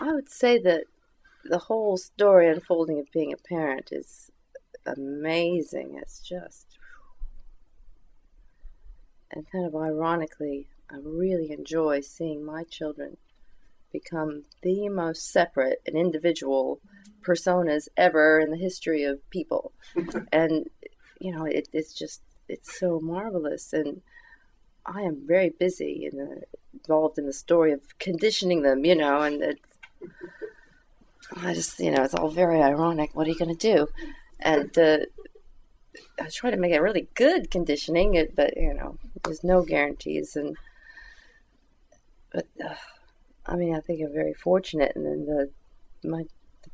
I would say that the whole story unfolding of being a parent is amazing. It's just, and kind of ironically, I really enjoy seeing my children become the most separate and individual personas ever in the history of people. And, it's just, it's so marvelous. And I am very busy and involved in the story of conditioning them, and it's all very ironic. What are you going to do? And I try to make it really good conditioning, but there's no guarantees. But I think I'm very fortunate, and then the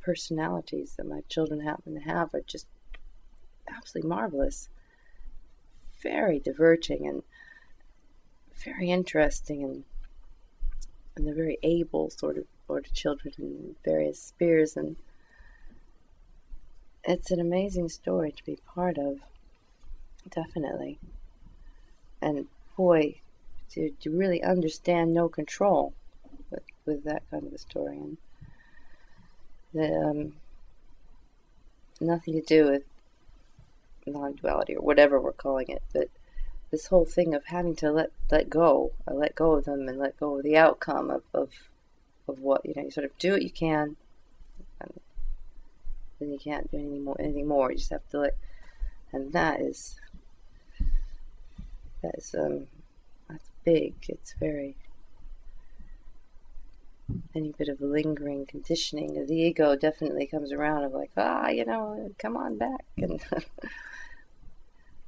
personalities that my children happen to have are just absolutely marvelous, very diverting and very interesting, and they're very able sort of children in various spheres, and it's an amazing story to be part of, definitely. And boy, to really understand no control with that kind of a story, and the nothing to do with non-duality or whatever we're calling it, but this whole thing of having to let go. I let go of them and let go of the outcome of what, you sort of do what you can, and then you can't do anything more. You just have to and that's big. It's very, any bit of lingering conditioning of the ego definitely comes around of like, come on back, and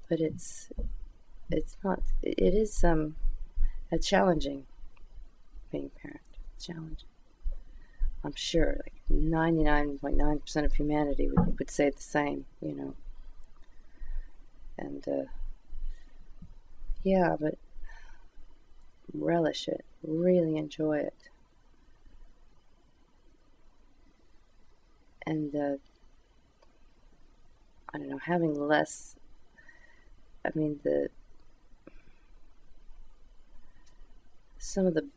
but it's not. It is a challenging being a parent. It's challenging. I'm sure, like 99.9% of humanity would say the same, And but relish it, really enjoy it, and I don't know, having less. Some of the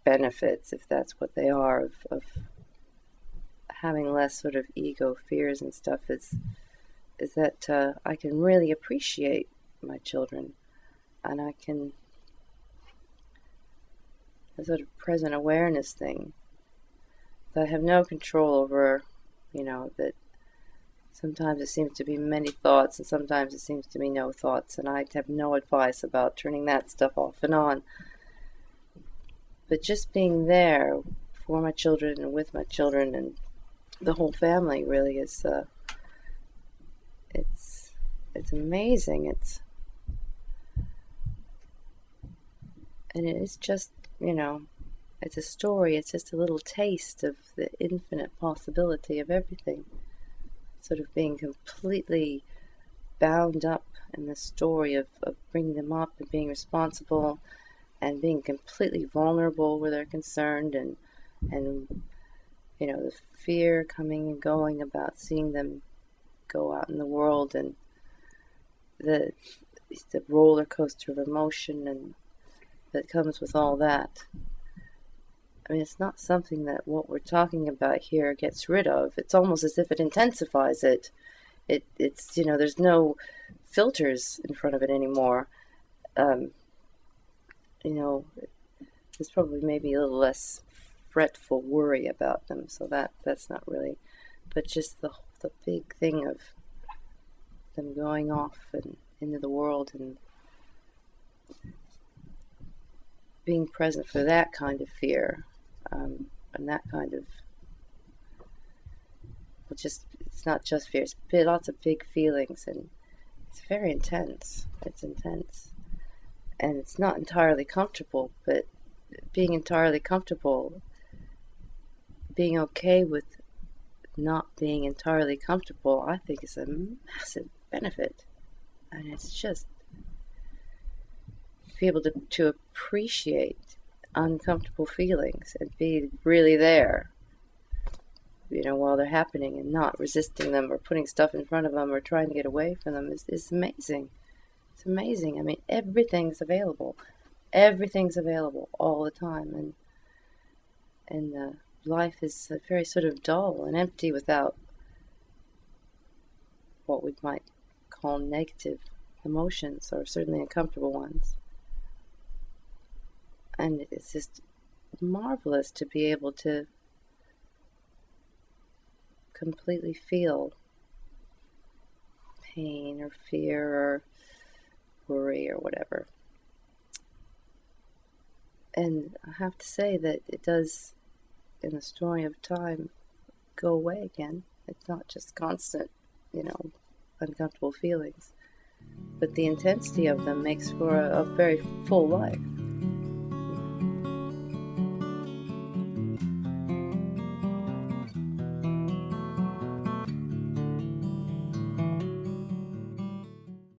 benefits, if that's what they are, of having less sort of ego fears and stuff is that I can really appreciate my children, and I can, a sort of present awareness thing that I have no control over, that sometimes it seems to be many thoughts and sometimes it seems to be no thoughts, and I have no advice about turning that stuff off and on. But just being there for my children and with my children and the whole family really is, it's amazing. And it is just, it's a story. It's just a little taste of the infinite possibility of everything. Sort of being completely bound up in the story of bringing them up and being responsible and being completely vulnerable where they're concerned, and the fear coming and going about seeing them go out in the world, and the roller coaster of emotion and that comes with all that. It's not something that what we're talking about here gets rid of. It's almost as if it intensifies it. It's there's no filters in front of it anymore. There's probably maybe a little less fretful worry about them, so that's not really, but just the big thing of them going off and into the world and being present for that kind of fear, and that kind of, it's not just fear, it's lots of big feelings, and it's very intense. It's intense. And it's not entirely comfortable, but being entirely comfortable, being okay with not being entirely comfortable, I think is a massive benefit. And it's just be able to appreciate uncomfortable feelings and be really there, while they're happening, and not resisting them or putting stuff in front of them or trying to get away from them is amazing. It's amazing. Everything's available. Everything's available all the time, and life is very sort of dull and empty without what we might call negative emotions, or certainly uncomfortable ones. And it's just marvelous to be able to completely feel pain or fear or worry or whatever. And I have to say that it does, in the story of time, go away again. It's not just constant, uncomfortable feelings, but the intensity of them makes for a very full life.